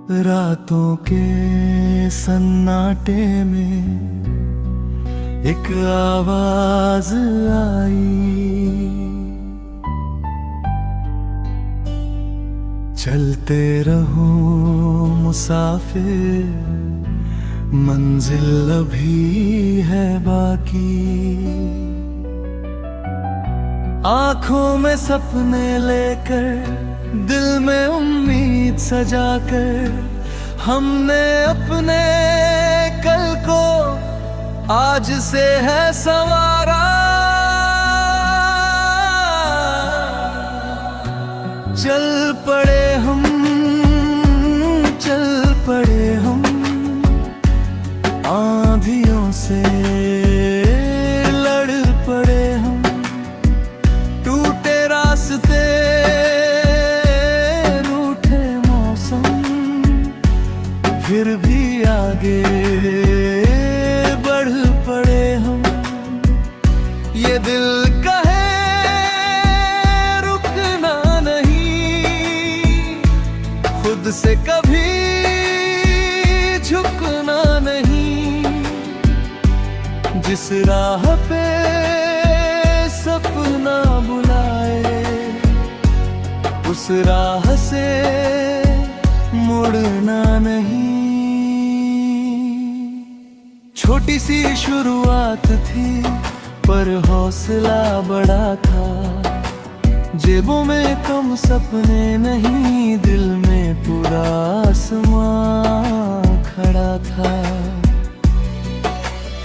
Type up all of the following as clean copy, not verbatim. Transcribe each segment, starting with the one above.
रातों के सन्नाटे में एक आवाज आई, चलते रहो मुसाफिर, मंजिल अभी है बाकी। आंखों में सपने लेकर, दिल में उम्मीद सजाकर, हमने अपने कल को आज से है संवारा। चल पड़े हम, चल पड़े हम, आंधियों से लड़ पड़े हम। टूटे रास्ते, रूठे मौसम, फिर भी आगे बढ़ पड़े हम। ये दिल कहे रुकना नहीं, खुद से कभी झुकना नहीं। जिस राह पे सपना बुलाए, उस राह से मुड़ना नहीं। छोटी सी शुरुआत थी पर हौसला बड़ा था। जेबों में कम सपने नहीं, दिल में पूरा आसमां खड़ा था।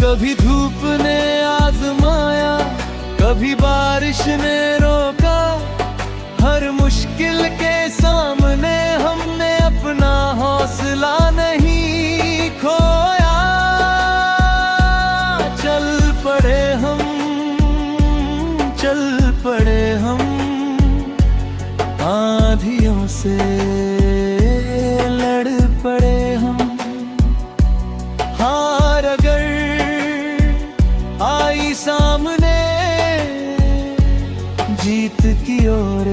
कभी धूप ने आजमाया, कभी बारिश ने रोका। हर मुश्किल के सामने हमने अपना हौसला नहीं खोया। चल पड़े हम, चल पड़े हम, आंधियों से लड़ पड़े हम। हार अगर आई सामने, जीत की ओर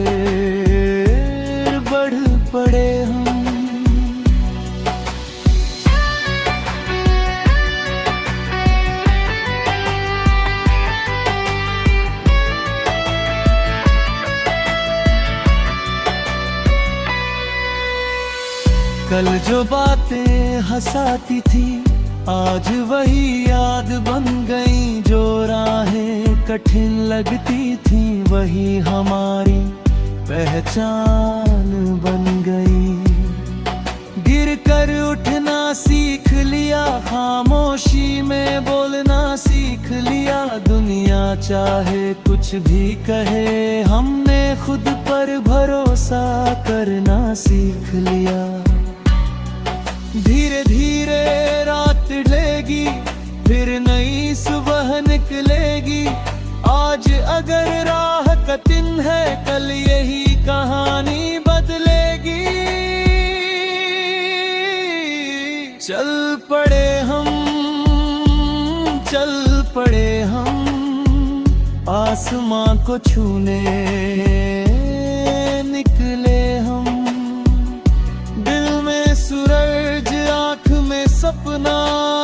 बढ़ पड़े हम। कल जो बातें हंसाती थी, आज वही याद बन गई। जो राहें कठिन लगती थी, वही हमारी पहचान बन गई। गिर कर उठना सीख लिया, खामोशी में बोलना सीख लिया। दुनिया चाहे कुछ भी कहे, हमने खुद पर भरोसा करना सीख लिया। धीरे धीरे रात ढलेगी, फिर नई सुबह निकलेगी। आज अगर राह कठिन है, कल यही कहानी बदलेगी। चल पड़े हम, चल पड़े हम, आसमां को छूने निकले हम। दिल में सूरज, आँख में सपना,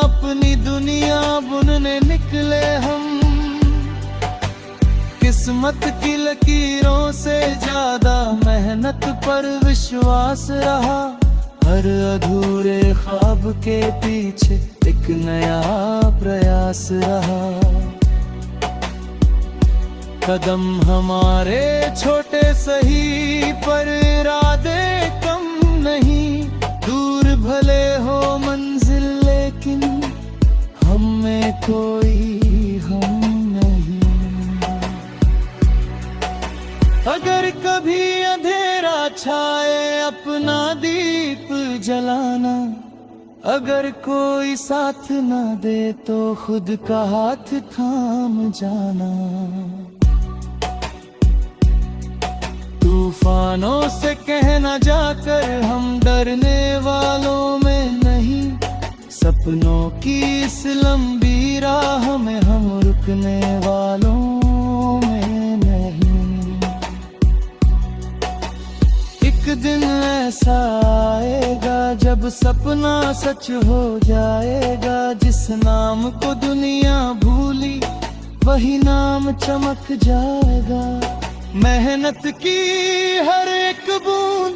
अपनी दुनिया बुनने निकले हम। किस्मत की लकीरों से ज्यादा मेहनत पर विश्वास रहा। हर अधूरे ख्वाब के पीछे एक नया प्रयास रहा। कदम हमारे छोटे सही, पर इरादे कम नहीं। दूर भले हो मंजिल, लेकिन हम में कोई हम नहीं। अगर कभी अंधेरा छाए, अपना दीप जलाना। अगर कोई साथ न दे, तो खुद का हाथ थाम जाना। तूफानों से कहना जाकर, हम डरने वालों में नहीं। सपनों की इस लंबी राह में, हम रुकने वालों में नहीं। एक दिन ऐसा आएगा जब सपना सच हो जाएगा, जिस नाम को दुनिया भूली वही नाम चमक जाएगा। मेहनत की हर एक बूंद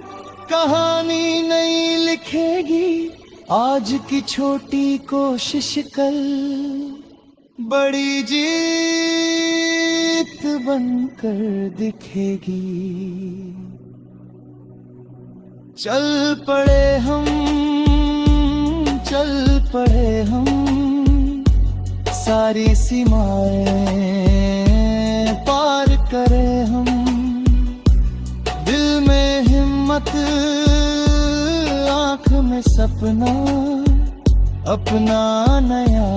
कहानी नई लिखेगी, आज की छोटी कोशिश कल बड़ी जीत बनकर दिखेगी। चल पड़े हम, चल पड़े हम, सारी सीमाएं पार करें हम। दिल में हिम्मत, आँख में सपना, अपना नया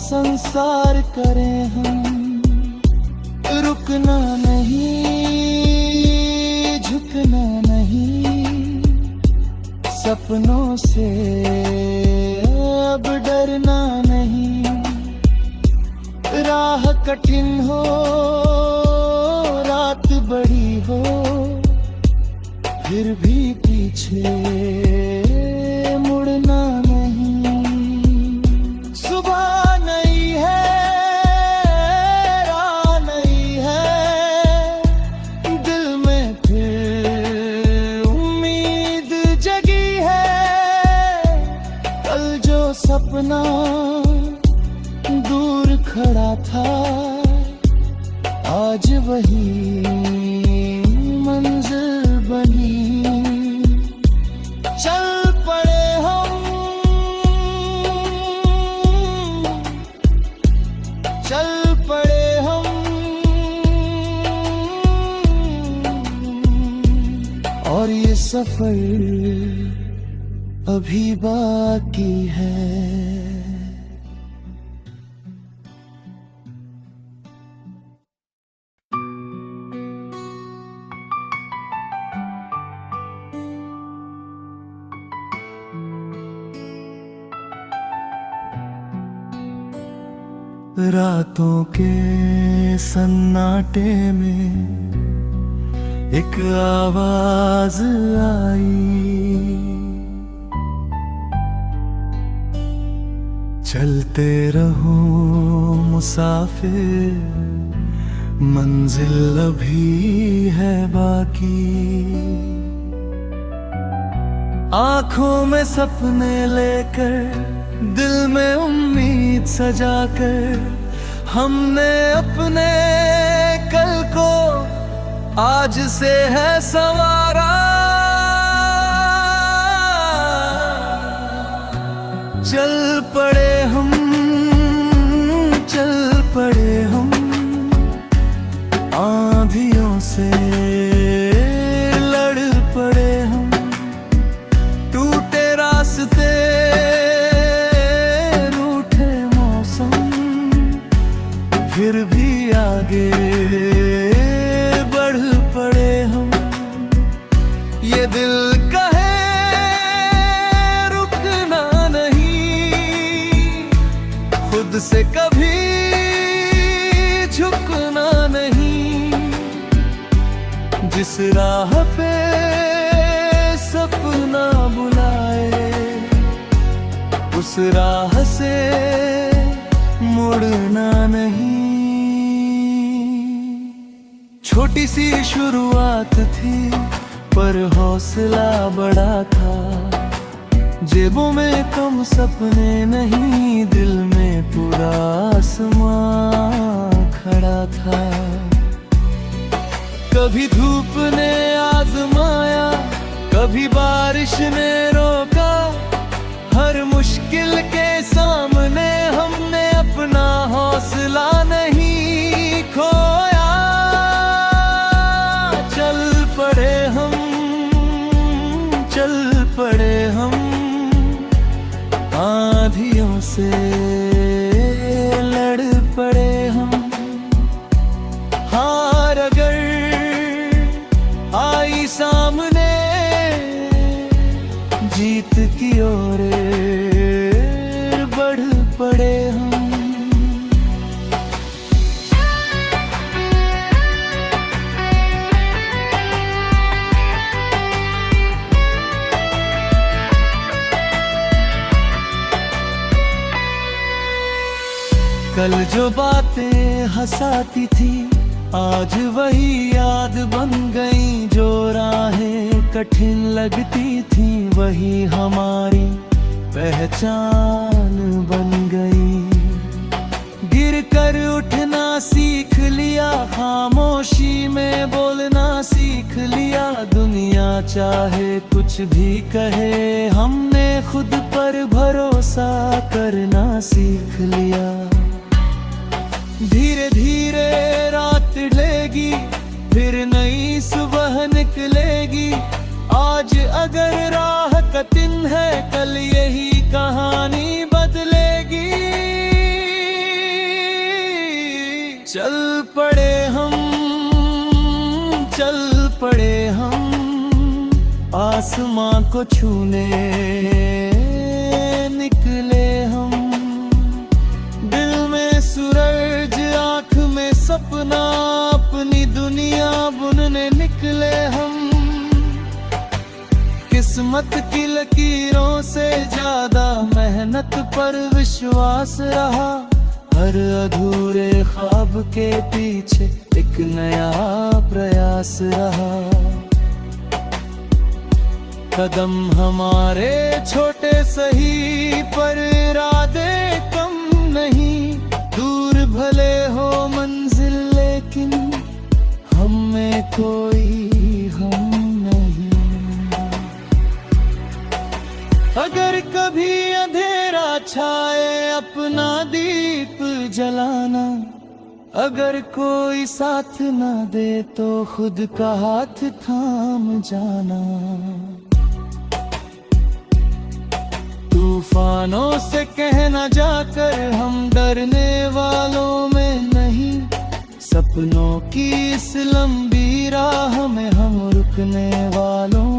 संसार करें हम। रुकना नहीं, झुकना नहीं, सपनों से अब डरना नहीं। राह कठिन हो, रात बड़ी हो, फिर भी पीछे मुड़ना नहीं। सुबह नई है, राह नई है, दिल में फिर उम्मीद जगी है। कल जो सपना दूर खड़ा था, आज वही मंजिल बनी। चल पड़े हम, चल पड़े हम, और ये सफर अभी बाकी है। रातों के सन्नाटे में एक आवाज आई, चलते रहो मुसाफिर, मंजिल अभी है बाकी। आंखों में सपने लेकर, दिल में उम्मीद सजाकर, हमने अपने कल को आज से है संवारा। चल पड़े हम, चल पड़े हम, आंधियों से लड़ पड़े हम। टूटे रास्ते, रूठे मौसम, फिर भी आगे बढ़ पड़े हम। ये दिल कहे रुकना नहीं, खुद से कभी झुकना नहीं। जिस राह पे सपना बुलाए, उस राह से मुड़ना नहीं। छोटी सी शुरुआत थी पर हौसला बड़ा था। जेबों में कम सपने नहीं, दिल में पूरा आसमां खड़ा था। कभी धूप ने आजमाया, कभी बारिश ने रोका, हर मुश्किल के सामने हमने अपना हौसला नहीं खोया। चल पड़े हम, चल पड़े हम, आंधियों से लड़ पड़े हम। हार अगर आई सामने, जीत की ओर बढ़ पड़े हम। कल जो बातें हंसाती थी आज वही याद बन गई। जो राहें कठिन लगती थी वही हमारी पहचान बन गई। गिर कर उठना सीख लिया, खामोशी में बोलना सीख लिया। दुनिया चाहे कुछ भी कहे, हमने खुद पर भरोसा करना सीख लिया। धीरे धीरे रात ढलेगी, फिर नई सुबह निकलेगी। आज अगर राह कठिन है, कल यही कहानी बदलेगी। चल पड़े हम, चल पड़े हम, आसमां को छूने निकले हम। दिल में सूरज, आँख में सपना, अपनी दुनिया बुनने निकले हम। किस्मत की लकीरों से ज्यादा मेहनत पर विश्वास रहा। हर अधूरे ख्वाब के पीछे एक नया प्रयास रहा। कदम हमारे छोटे सही पर इरादे कम नहीं। दूर भले हो मंजिल लेकिन हम में कोई हम नहीं। अगर कभी अंधेरा छाए अपना दीप जलाना। अगर कोई साथ ना दे तो खुद का हाथ थाम जाना। तूफानों से कहना जाकर हम डरने वालों में नहीं। सपनों की इस लंबी राह में हम रुकने वालों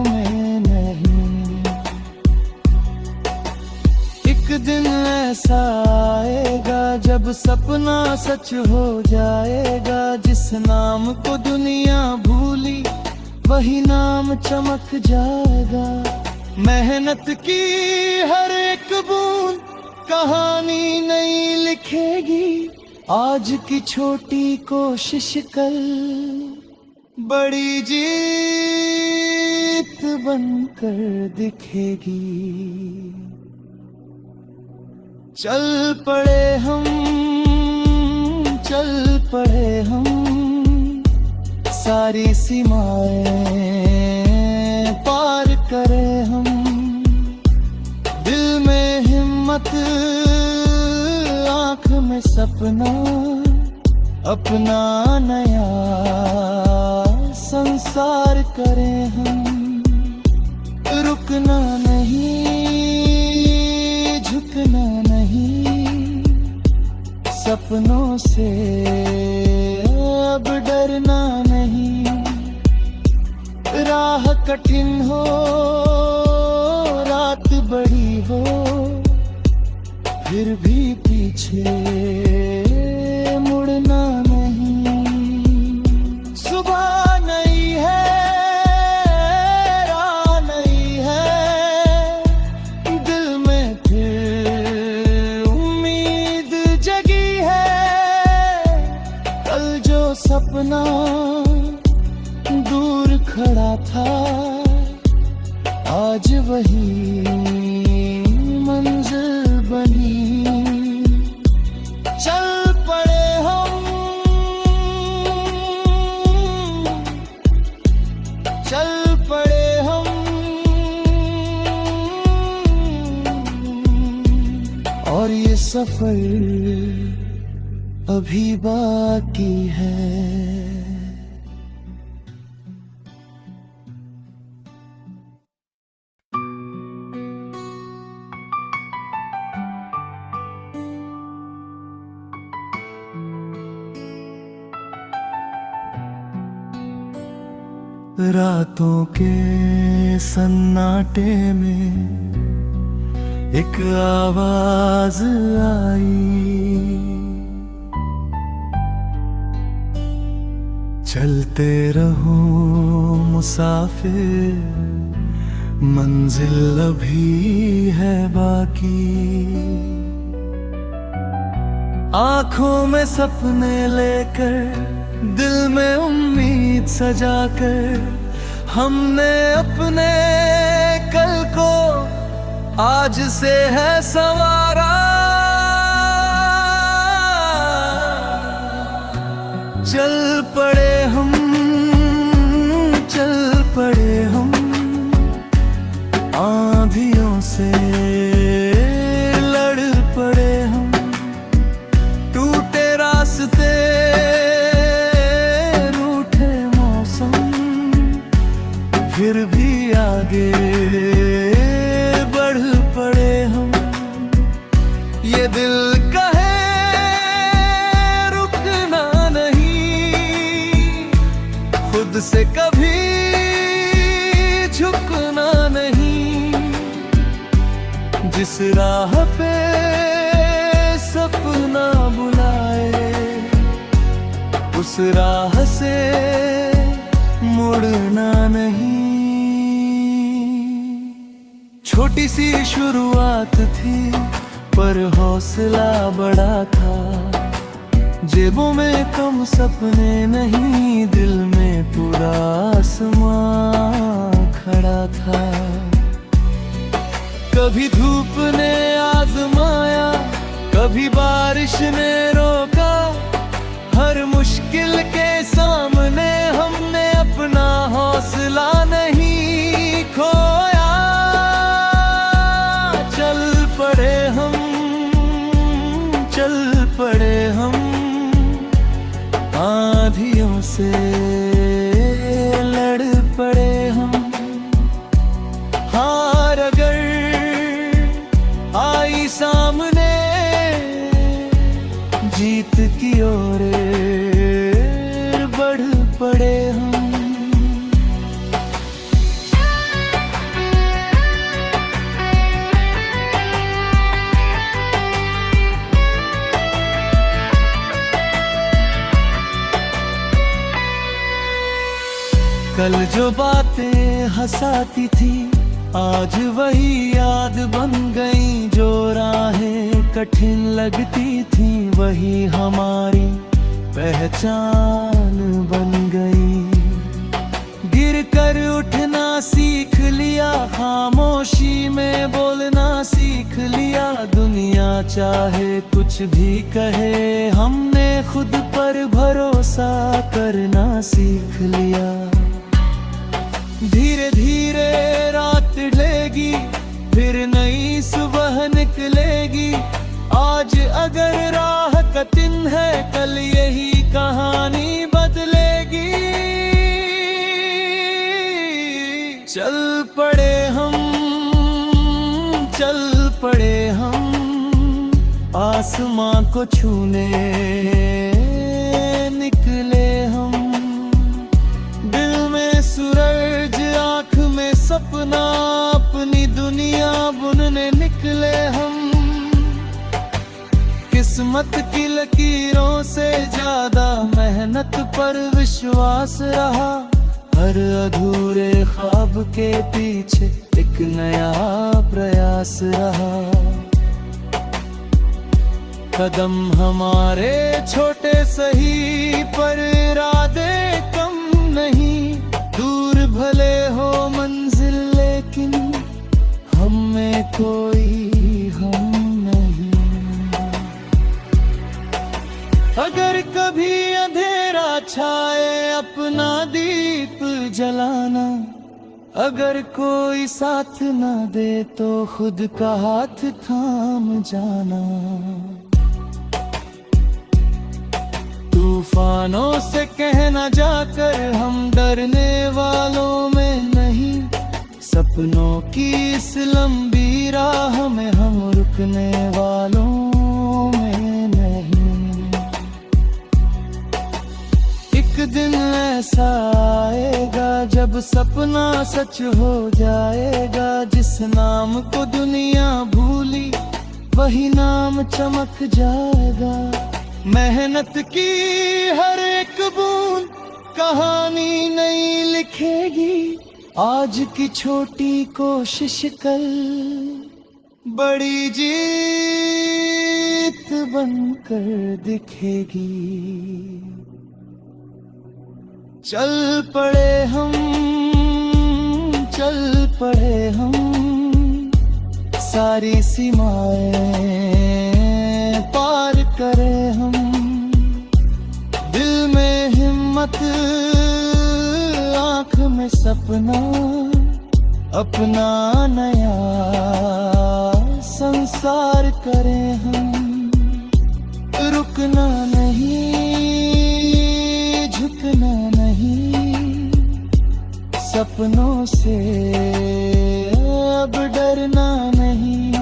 में नहीं। एक दिन ऐसा आएगा जब सपना सच हो जाएगा। जिस नाम को दुनिया भूली वही नाम चमक जाएगा। मेहनत की हर एक बूंद कहानी नई लिखेगी। आज की छोटी कोशिश कल बड़ी जीत बनकर दिखेगी। चल पड़े हम, चल पड़े हम, सारी सीमाएं पार करें हम। दिल में हिम्मत, आँख में सपना, अपना नया संसार करें हम। रुकना नहीं, झुकना नहीं, सपनों से अब डरना नहीं। राह कठिन हो, रात बड़ी हो, फिर भी पीछे मुड़ना नहीं। सुबह नई है, राह नई है, दिल में फिर उम्मीद जगी है। कल जो सपना दूर खड़ा था आज वही मंजिल बनी। चल पड़े हम, चल पड़े हम, और ये सफर अभी बाकी है। रातों के सन्नाटे में एक आवाज आई। चलते रहो मुसाफिर, मंजिल अभी है बाकी। आंखों में सपने लेकर, दिल में उम्मीद सजाकर, हमने अपने कल को आज से है संवारा। चल पड़े हम, चल पड़े हम, आंधियों से लड़ पड़े हम, टूटे रास्ते रूठे मौसम, फिर भी आगे बढ़ पड़े हम। ये दिल कहे रुकना नहीं, खुद से कभी झुकना नहीं। जिस राह पे सपना बुलाए, उस राह से मुड़ना नहीं। छोटी सी शुरुआत थी पर हौसला बड़ा था, जेबों में कम सपने नहीं, दिल में पूरा आसमां खड़ा था। कभी धूप ने आजमाया, कभी बारिश ने रोका, हर मुश्किल के सामने हमने अपना हौसला नहीं खोया। चल पड़े हम, चल पड़े हम, आंधियों से लड़ पड़े हम। हार अगर आई सामने, जीत की ओर बढ़ पड़े हम। कल जो बातें हंसाती थी, आज वही याद बन गई। जो राहें कठिन लगती थी, वही हमारी पहचान बन गई। गिर कर उठना सीख लिया, खामोशी में बोलना सीख लिया। दुनिया चाहे कुछ भी कहे, हमने खुद पर भरोसा करना सीख लिया। धीरे धीरे रात ढलेगी, फिर नई सुबह निकलेगी। आज अगर राह कठिन है, कल यही कहानी बदलेगी। चल पड़े हम, चल पड़े हम, आसमां को छूने निकले हम। दिल में सूरज, आँख में सपना, अपनी दुनिया बुनने निकले हम। किस्मत की लकीरों से ज्यादा मेहनत पर विश्वास रहा। हर अधूरे ख्वाब के पीछे एक नया प्रयास रहा। कदम हमारे छोटे सही, पर इरादे कम नहीं। दूर भले हो मंजिल, लेकिन हम में कोई हम नहीं। अगर कभी अंधेरा छाए, अपना दीप जलाना। अगर कोई साथ न दे, तो खुद का हाथ थाम जाना। तूफानों से कहना जाकर, हम डरने वालों में नहीं। सपनों की इस लंबी राह में हम रुकने वालों में नहीं। एक दिन ऐसा आएगा जब सपना सच हो जाएगा। जिस नाम को दुनिया भूली, वही नाम चमक जाएगा। मेहनत की हर एक बूंद कहानी नई लिखेगी। आज की छोटी कोशिश कल बड़ी जीत बनकर दिखेगी। चल पड़े हम सारी सीमाएं पार करें हम। दिल में हिम्मत, आँख में सपना, अपना नया संसार करें हम। रुकना नहीं, झुकना नहीं, सपनों से अब डरना नहीं।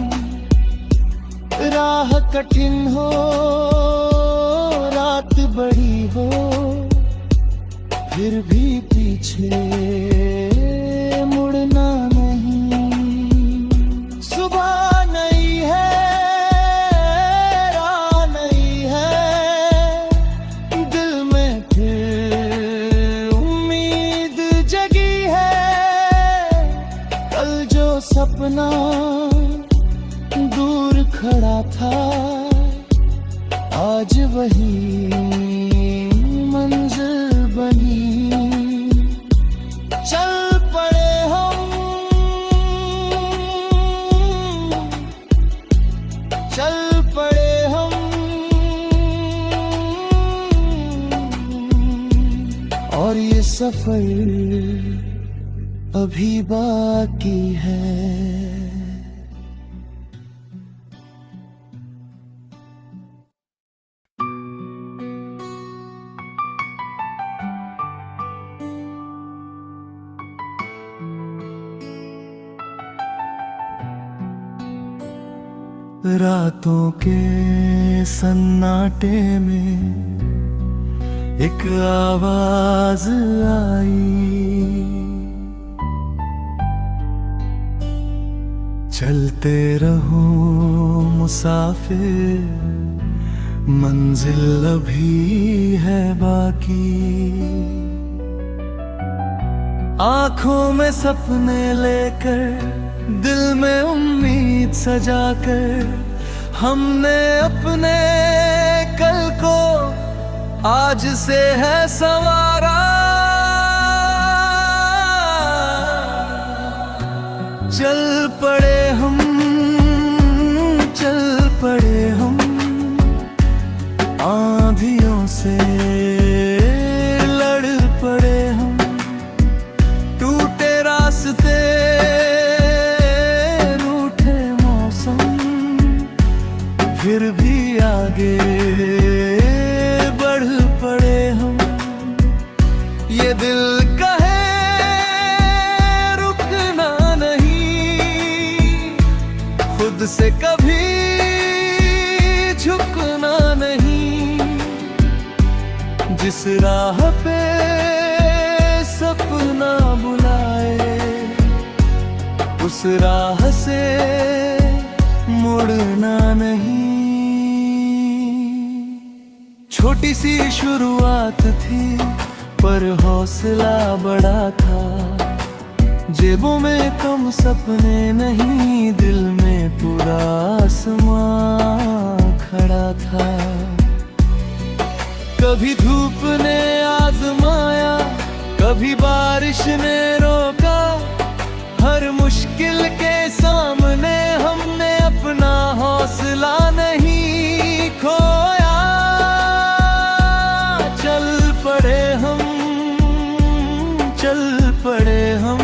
राह कठिन हो, रात बड़ी हो, फिर भी पीछे मुड़ना नहीं। सुबह नई है, राह नई है, दिल में फिर उम्मीद जगी है। कल जो सपना दूर खड़ा था, आज वही मंजिल बनी। चल पड़े हम, चल पड़े हम, और ये सफर अभी बाकी है। रातों के सन्नाटे में एक आवाज आई, चलते रहो मुसाफिर, मंजिल अभी है बाकी। आंखों में सपने लेकर, दिल में उम्मीद सजाकर, हमने अपने कल को आज से है संवारा। चल पड़े हम, चल पड़े हम, आंधियों से लड़ पड़े हम। टूटे रास्ते, फिर भी आगे बढ़ पड़े हम। ये दिल कहे रुकना नहीं, खुद से कभी झुकना नहीं। जिस राह पे सपना बुलाए, उस राह से मुड़ना नहीं। छोटी सी शुरुआत थी, पर हौसला बड़ा था। जेबों में कम सपने नहीं, दिल में पूरा आसमां खड़ा था। कभी धूप ने आजमाया, कभी बारिश ने रोका, हर मुश्किल के सामने हमने अपना हौसला नहीं खोया। चल पड़े हम, चल पड़े हम,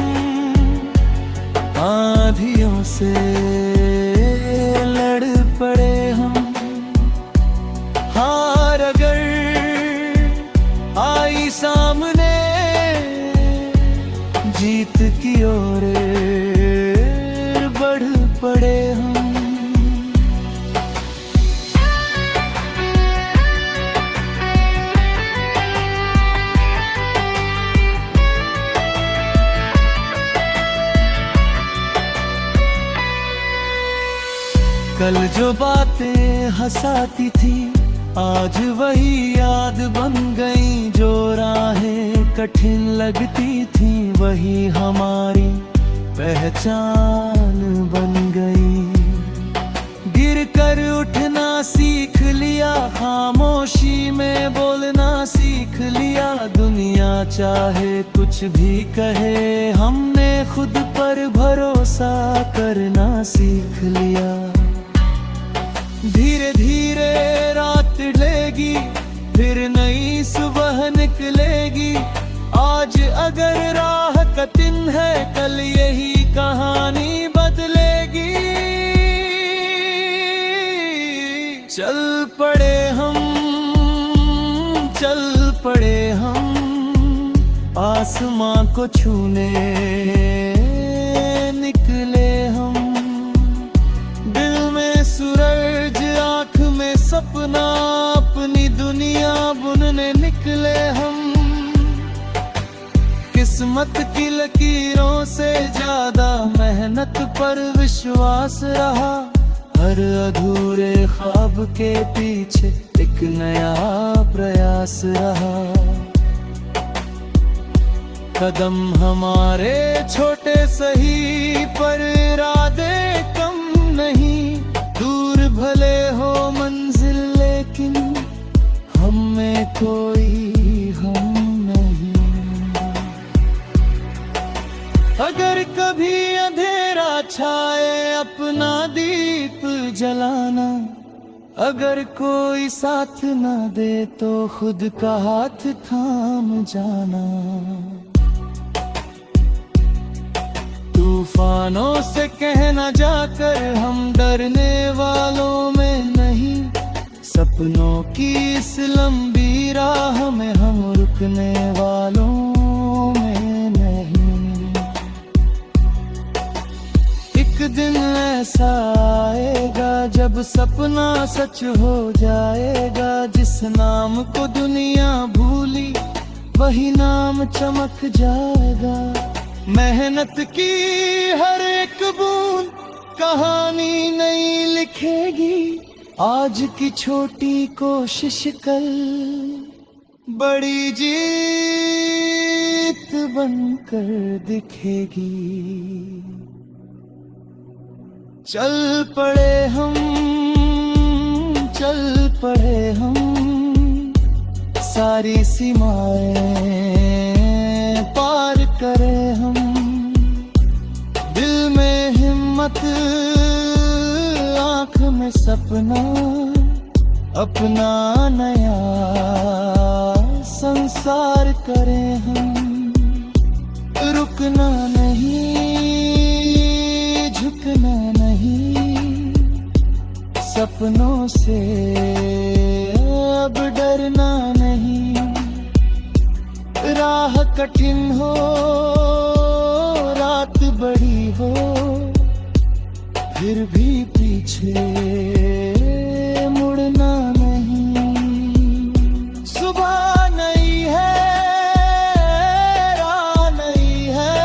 आंधियों से लड़ पड़े हम। हार अगर आई सामने, जीत की ओर बढ़ पड़े हम। कल जो बातें हंसाती थी, आज वही याद बन गई। जो राहें कठिन लगती थी, वही हमारी पहचान बन गई। गिर कर उठना सीख लिया, खामोशी में बोलना सीख लिया। दुनिया चाहे कुछ भी कहे, हमने खुद पर भरोसा करना सीख लिया। धीरे धीरे रात ढलेगी, फिर नई सुबह निकलेगी। आज अगर राह कठिन है, कल यही कहानी बदलेगी। चल पड़े हम, चल पड़े हम, आसमां को छूने निकले हम। दिल में सूरज, आँख में सपना, अपनी दुनिया बुनने निकले हम। किस्मत की लकीरों से ज्यादा मेहनत पर विश्वास रहा। हर अधूरे ख्वाब के पीछे एक नया प्रयास रहा। कदम हमारे छोटे सही, पर इरादे कम नहीं। दूर भले हो मंजिल, लेकिन हम में कोई हम नहीं। अगर कभी अंधेरा छाए, अपना दीप जलाना। अगर कोई साथ न दे, तो खुद का हाथ थाम जाना। तूफानों से कहना जाकर, हम डरने वालों में नहीं। सपनों की इस लंबी राह में हम रुकने वालों में नहीं। एक दिन ऐसा आएगा, जब सपना सच हो जाएगा। जिस नाम को दुनिया भूली, वही नाम चमक जाएगा। मेहनत की हर एक बूंद कहानी नई लिखेगी। आज की छोटी कोशिश कल बड़ी जीत बनकर दिखेगी। चल पड़े हम, चल पड़े हम, सारी सीमाएं पार करें हम। दिल में हिम्मत, आँख में सपना, अपना नया संसार करें हम। रुकना नहीं, झुकना नहीं, सपनों से अब डरना नहीं। राह कठिन हो, रात बड़ी हो, फिर भी पीछे मुड़ना नहीं। सुबह नहीं है, राह नहीं है,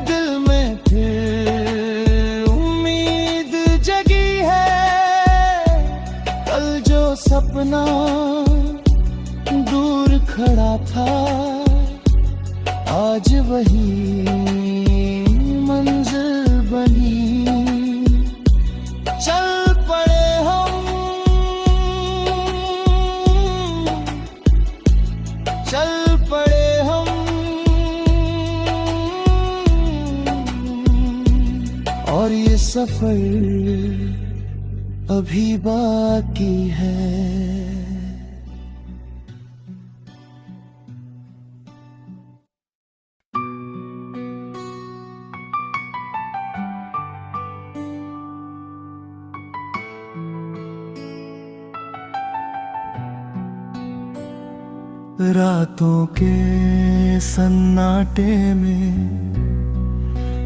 दिल में फिर उम्मीद जगी है। कल जो सपना दूर खड़ा था, आज वही मंजिल बनी। चल पड़े हम, चल पड़े हम, और ये सफर अभी बाकी है। रातों के सन्नाटे में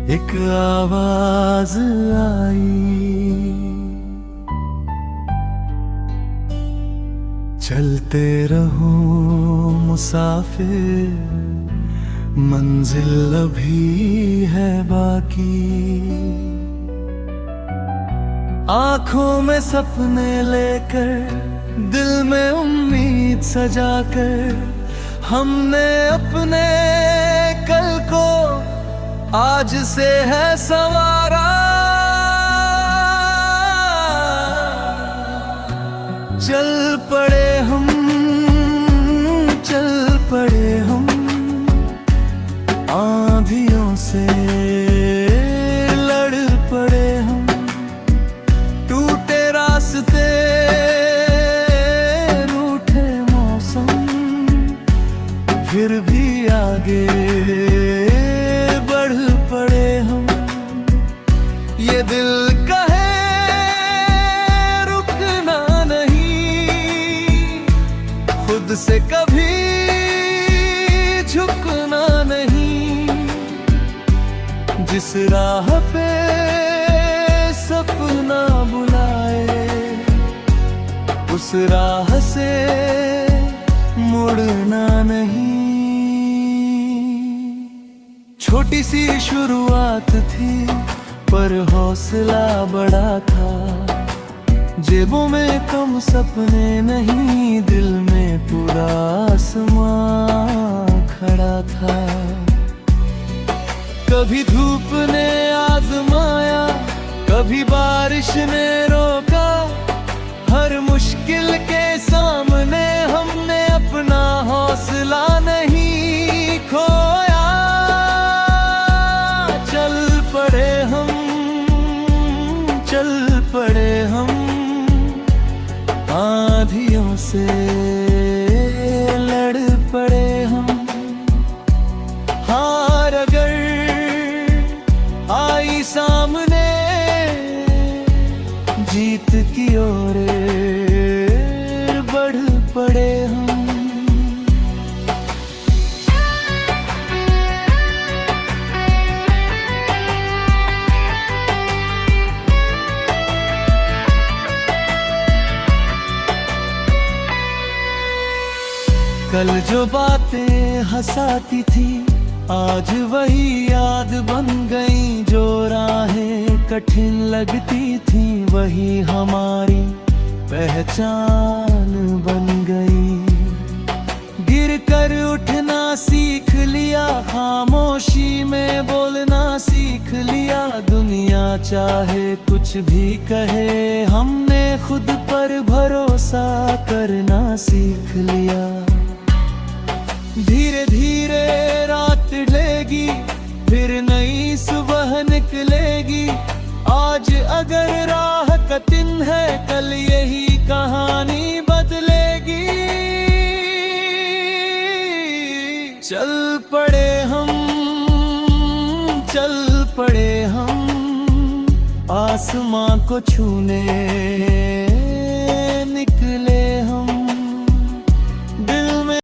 एक आवाज आई, चलते रहो मुसाफिर, मंजिल अभी है बाकी। आंखों में सपने लेकर, दिल में उम्मीद सजाकर, हमने अपने कल को आज से है संवारा। चल पड़े हम, चल पड़े हम आंधियों से, लड़ पड़े हम टूटे रास्ते, रूठे मौसम, फिर भी आगे बढ़ पड़े हम। ये दिल कहे रुकना नहीं, खुद से कभी झुकना नहीं, जिस राह पे सपना बुलाए उस राह से मुड़ना नहीं। छोटी सी शुरुआत थी पर हौसला बड़ा था, जेबों में कम सपने नहीं, दिल में पूरा आसमां खड़ा था। कभी धूप ने आजमाया, कभी बारिश ने रोका, हर मुश्किल के सामने हमने अपना हौसला नहीं खोया। चल पड़े हम, चल पड़े हम आंधियों से, लड़ पड़े हम। हार अगर आई सामने, जीत की ओर बढ़ पड़े हम। कल जो बातें हंसाती थी आज वही याद बन गई, जो राहें कठिन लगती थी वही हमारी पहचान बन गई। गिर कर उठना सीख लिया, खामोशी में बोलना सीख लिया, दुनिया चाहे कुछ भी कहे हमने खुद पर भरोसा करना सीख लिया। धीरे धीरे रात ढलेगी, फिर नई सुबह निकलेगी, आज अगर राह कठिन है कल यही कहानी बदलेगी। चल पड़े हम, चल पड़े हम आसमां को छूने निकले।